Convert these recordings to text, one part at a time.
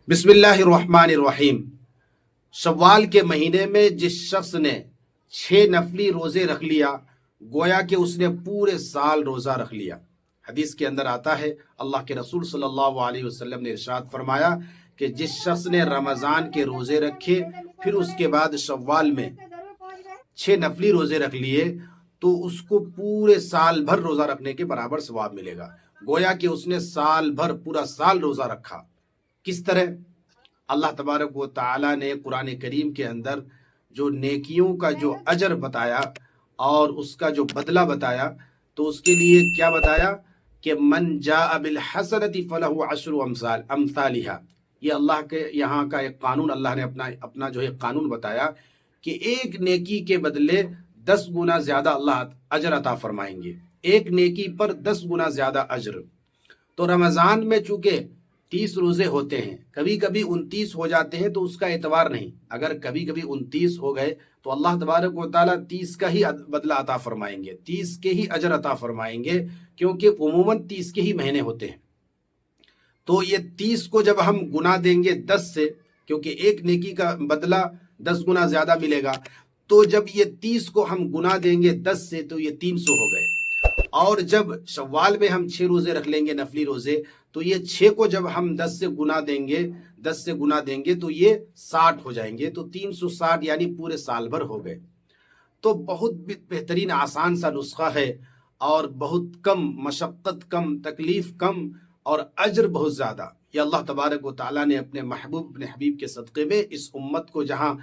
بسم اللہ الرحمن الرحیم۔ شوال کے مہینے میں جس شخص نے 6 نفلی روزے رکھ لیا گویا کہ اس نے پورے سال روزہ رکھ لیا۔ حدیث کے اندر آتا ہے، اللہ کے رسول صلی اللہ علیہ وسلم نے ارشاد فرمایا کہ جس شخص نے رمضان کے روزے رکھے پھر اس کے بعد شوال میں 6 نفلی روزے رکھ لیے تو اس کو پورے سال بھر روزہ رکھنے کے برابر ثواب ملے گا، گویا کہ اس نے سال بھر پورا سال روزہ رکھا۔ کس طرح؟ اللہ تبارک و تعالی نے قرآن کریم کے اندر جو نیکیوں کا جو اجر بتایا اور اس کا جو بدلہ بتایا تو اس کے لیے کیا بتایا کہ من جاء بالحسنۃ فلہ عشر امثالھا۔ یہ اللہ کے یہاں کا ایک قانون، اللہ نے اپنا جو ہے قانون بتایا کہ ایک نیکی کے بدلے 10 گنا زیادہ اللہ اجر عطا فرمائیں گے، ایک نیکی پر 10 گنا زیادہ اجر۔ تو رمضان میں چونکہ 30 روزے ہوتے ہیں، کبھی کبھی 29 ہو جاتے ہیں تو اس کا اعتبار نہیں، اگر کبھی کبھی 29 ہو گئے تو اللہ تبارک و تعالیٰ 30 کا ہی بدلہ عطا فرمائیں گے، 30 کے ہی اجر عطا فرمائیں گے، کیونکہ عموماً 30 کے ہی مہینے ہوتے ہیں۔ تو یہ 30 کو جب ہم گنا دیں گے 10 سے، کیونکہ ایک نیکی کا بدلہ 10 گنا زیادہ ملے گا، تو جب یہ 30 کو ہم گنا دیں گے 10 سے تو یہ 300 ہو گئے۔ اور جب شوال میں ہم 6 روزے رکھ لیں گے نفلی روزے، تو یہ 6 کو جب ہم 10 سے گنا دیں گے تو یہ 60 ہو جائیں گے، تو 360 یعنی پورے سال بھر ہو گئے۔ تو بہت بہترین آسان سا نسخہ ہے، اور بہت کم مشقت، کم تکلیف، کم اور اجر بہت زیادہ۔ یہ اللہ تبارک و تعالیٰ نے اپنے حبیب کے صدقے میں اس امت کو جہاں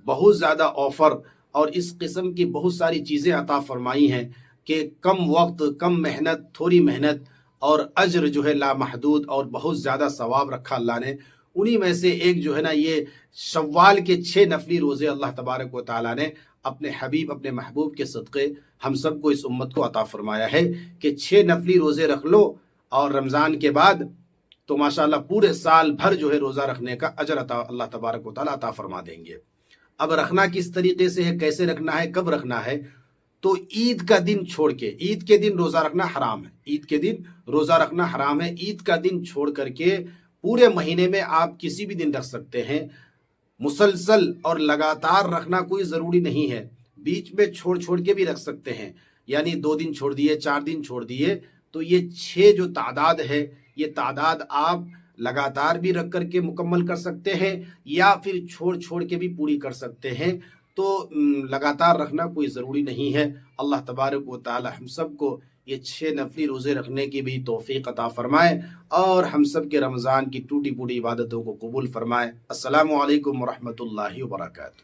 بہت زیادہ آفر اور اس قسم کی بہت ساری چیزیں عطا فرمائی ہیں کہ کم وقت، کم محنت، تھوڑی محنت اور اجر جو ہے لامحدود اور بہت زیادہ ثواب رکھا اللہ نے۔ انہی میں سے ایک جو ہے نا یہ شوال کے 6 نفلی روزے اللہ تبارک و تعالیٰ نے اپنے حبیب، اپنے محبوب کے صدقے ہم سب کو، اس امت کو عطا فرمایا ہے کہ 6 نفلی روزے رکھ لو اور رمضان کے بعد تو ماشاءاللہ پورے سال بھر جو ہے روزہ رکھنے کا اجر عطا اللہ تبارک و تعالیٰ عطا فرما دیں گے۔ اب رکھنا کس طریقے سے ہے، کیسے رکھنا ہے، کب رکھنا ہے؟ تو عید کا دن چھوڑ کے، عید کے دن روزہ رکھنا حرام ہے، عید کے دن روزہ رکھنا حرام ہے۔ عید کا دن چھوڑ کر کے پورے مہینے میں آپ کسی بھی دن رکھ سکتے ہیں، مسلسل اور لگاتار رکھنا کوئی ضروری نہیں ہے، بیچ میں چھوڑ چھوڑ کے بھی رکھ سکتے ہیں، یعنی 2 دن چھوڑ دیے، 4 دن چھوڑ دیے، تو یہ 6 جو تعداد ہے، یہ تعداد آپ لگاتار بھی رکھ کر کے مکمل کر سکتے ہیں یا پھر چھوڑ چھوڑ کے بھی پوری کر سکتے ہیں۔ تو لگاتار رکھنا کوئی ضروری نہیں ہے۔ اللہ تبارک و تعالی ہم سب کو یہ 6 نفلی روزے رکھنے کی بھی توفیق عطا فرمائے اور ہم سب کے رمضان کی ٹوٹی پوٹی عبادتوں کو قبول فرمائے۔ السلام علیکم ورحمۃ اللہ وبرکاتہ۔